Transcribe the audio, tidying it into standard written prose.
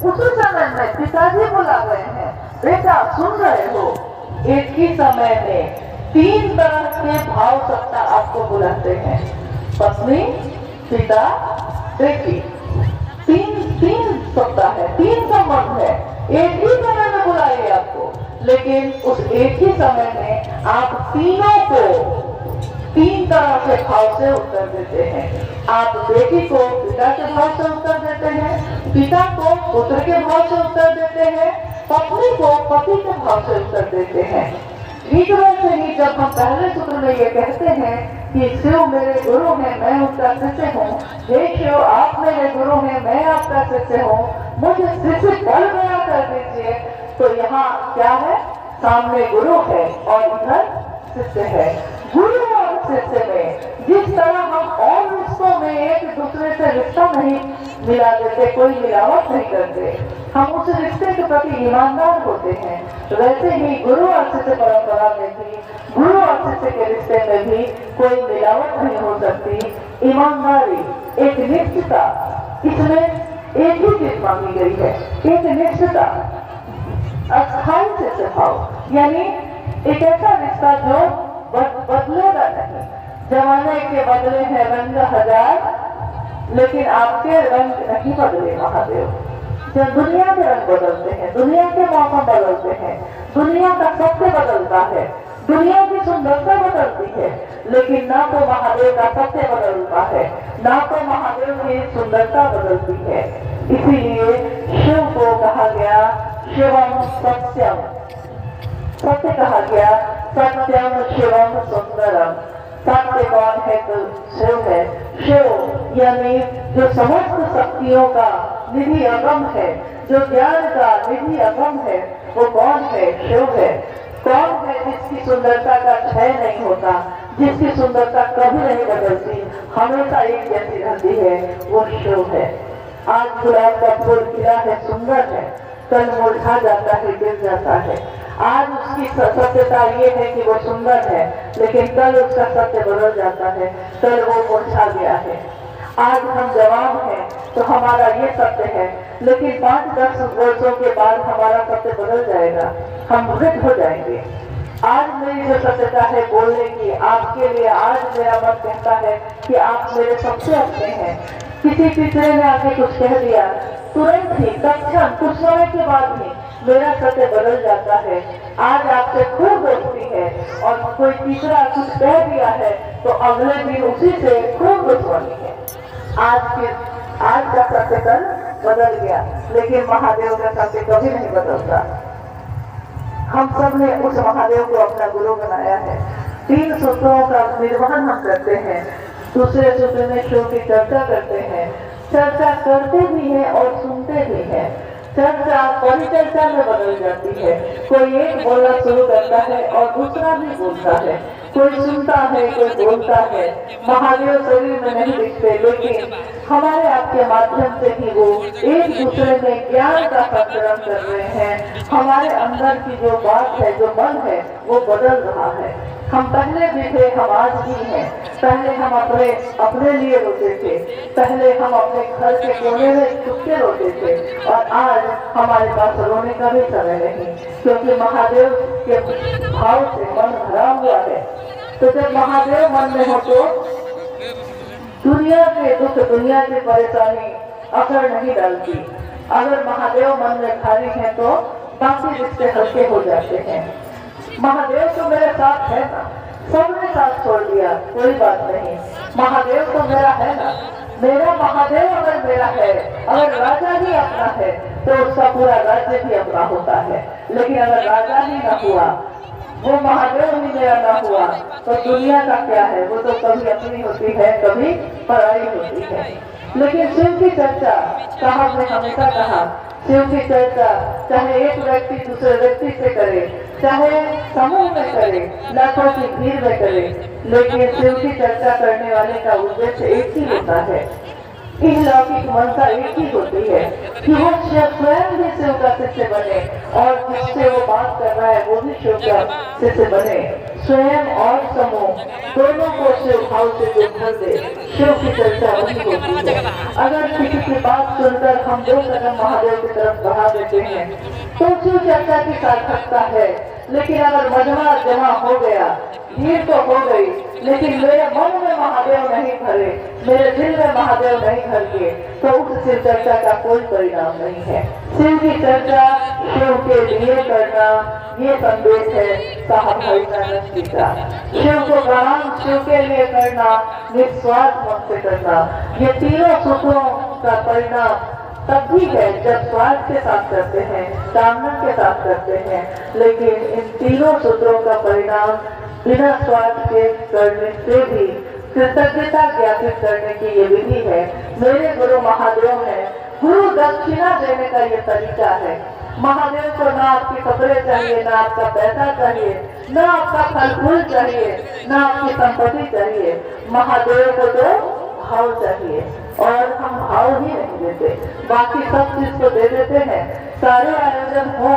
उसी समय में पिताजी बुला गए हैं, बेटा सुन रहे हो। एक ही समय में 3 तरह के भाव सत्ता आपको बुलाते हैं, पत्नी, पिता, बेटी। तीन सत्ता है, 3 संबंध है, एक ही समय में बुलाए आपको। लेकिन उस एक ही समय में आप तीनों को 3 तरह के भाव से उत्तर देते हैं। आप बेटी को पिता के भाव से उत्तर देते हैं, पिता को पुत्र के भाव से उत्तर देते हैं, पत्नी को पति के भाव से उत्तर देते हैं। ठीक वैसे ही जब हम पहले सूत्र में ये कहते हैं कि शिव मेरे गुरु हैं, मैं उनका शिष्य हूँ, हे शिव आप मेरे गुरु हैं, मैं आपका शिष्य हूँ, मुझे शिष्य बल बना कर दीजिए। तो यहाँ क्या है, सामने गुरु है और इधर शिष्य है। गुरु और शिष्य में जिस तरह हम और रिश्तों में एक दूसरे से रिश्ता नहीं मिला देते, कोई मिलावट नहीं करते, हम उस रिश्ते के प्रति ईमानदार होते हैं, वैसे ही गुरु और शिष्य परंपरा में भी गुरु और शिष्य के रिश्ते में भी कोई मिलावट नहीं हो सकती। ईमानदारी, एक निष्ठता, इसमें एक ही चीज मांगी गई है, एक निष्ठता, अस्थायी शिष्य भाव, यानी एक ऐसा रिश्ता जो बदलेगा नहीं। जमाने के बदले हैं रंग 1000, लेकिन आपके रंग नहीं बदले महादेव। जब दुनिया के रंग बदलते हैं, दुनिया के मौसम बदलते हैं, दुनिया का सत्य बदलता है, दुनिया की सुंदरता बदलती है, लेकिन ना तो महादेव का सत्य बदलता है, ना तो महादेव की सुंदरता बदलती है। इसीलिए शिव को कहा गया शिवम सत्यम, सत्य कहा गया, सत्यम शिवम सुंदरम। सत्य कौन है तो शिव है। शिव यानी जो समस्त शक्तियों का निधि अगम है, जो ज्ञान का निधि अगम है, वो कौन है, शिव है। कौन है जिसकी सुंदरता का क्षय नहीं होता, जिसकी सुंदरता कभी नहीं बदलती, हमेशा एक जैसी रहती है, वो शिव है। आज गुलाब का फूल खिला है, सुंदर है, कल मुरझा जाता है, गिर जाता है। आज उसकी सत्यता ये है कि वो सुंदर है, लेकिन कल उसका सत्य बदल जाता है, कल वो मुरझा गया है। आज हम जवान हैं तो हमारा ये सत्य है, लेकिन 5-10 वर्षों के बाद हमारा सत्य बदल जाएगा, हम वृद्ध हो जाएंगे। आज मेरी जो सत्यता है बोलने की आपके लिए, आज मेरा मन कहता है कि आप मेरे सबसे अपने हैं। किसी तीसरे ने आके कुछ कह दिया, तुरंत ही तत्क्षण कुछ समय के बाद ही मेरा सत्य बदल जाता है। आज आपसे खूब दोस्ती है और कोई तीसरा कुछ कह दिया है तो अगले दिन उसी से खूब दुश्मनी है। आज का सत्य कल बदल गया, लेकिन महादेव का सत्य कभी नहीं बदलता। हम सब ने उस महादेव को अपना गुरु बनाया है। 3 सूत्रों का निर्वहन हम करते हैं। दूसरे सूत्र में शिव की चर्चा करते हैं, चर्चा करते भी हैं और सुनते भी हैं। चर्चा परिचर्चा में बदल जाती है, कोई एक बोलना शुरू करता है और दूसरा भी बोलता है, कोई सुनता है, कोई बोलता है। महादेव शरीर में नहीं दिखते, लेकिन हमारे आपके माध्यम से ही वो एक दूसरे में ज्ञान का संचरण कर रहे हैं। हमारे अंदर की जो बात है, जो मन है, वो बदल रहा है। हम पहले भी थे, हम आज भी हैं। पहले हम अपने लिए रोते थे, पहले हम अपने घर के कोने में छुप के रोते थे, और आज हमारे पास रोने का भी समय नहीं, क्योंकि महादेव के भाव से मन भरा हुआ है। तो जब महादेव मन में हो तो दुनिया के दुख, दुनिया की परेशानी असर नहीं डालती। अगर महादेव मन में भारी है तो बाकी रिश्ते हल्के हो जाते हैं। महादेव तो मेरे साथ है ना, सबने साथ छोड़ दिया, कोई बात नहीं, महादेव तो मेरा है ना। मेरा महादेव अगर मेरा है, अगर राजा ही अपना है तो उसका पूरा राज्य भी अपना होता है। लेकिन अगर राजा ही न हुआ, वो महादेव ही मेरा न हुआ, तो दुनिया का क्या है, वो तो कभी अपनी होती है, कभी पराई होती है। लेकिन शिव की चर्चा, साहब ने हमेशा कहा, शिव की चर्चा चाहे एक व्यक्ति दूसरे व्यक्ति से करे, चाहे समूह में करे, लाखों की भीड़ में करे, लेकिन शिव की चर्चा करने वाले का उद्देश्य एक ही होता है, इहलौकिक मनसा एक ही होती है कि वो स्वयं भी शिव का शिष्य बने और जिससे वो बात कर रहा है वो भी शिव का शिष्य बने। स्वयं और समूह दोनों को शिव भाव से जो भर दे, शिव की चर्चा वही होती है। अगर किसी की बात सुनकर हम 2 कदम महादेव की तरफ बढ़ा देते हैं तो शिव चर्चा की सार्थकता है। लेकिन अगर मजमा जमा हो गया, भीड़ तो हो गई, लेकिन मेरे मन में महादेव नहीं भरे, मेरे दिल में महादेव नहीं भर के, तो उस शिव चर्चा का कोई परिणाम नहीं है। शिव की चर्चा शिव के लिए करना, ये संदेश है साहब भाई जी का। शिव को प्रणाम शिव के लिए करना, निस्वार्थ मन से करना, ये तीनों सूत्रों का परिणाम तब भी है जब स्वार्थ के साथ करते हैं, कामना के साथ करते हैं। लेकिन इन तीनों सूत्रों का परिणाम बिना स्वार्थ के करने से भी कृतज्ञता ज्ञापित करने की ये विधि है। मेरे गुरु महादेव है, गुरु दक्षिणा देने का ये तरीका है। महादेव को ना आपके कपड़े चाहिए, ना आपका पैसा चाहिए, ना आपका फल फूल चाहिए, ना आपकी संपत्ति चाहिए। महादेव को तो भाव चाहिए, और हम भाव ही नहीं देते, बाकी सब चीज को दे देते हैं। सारे आयोजन हो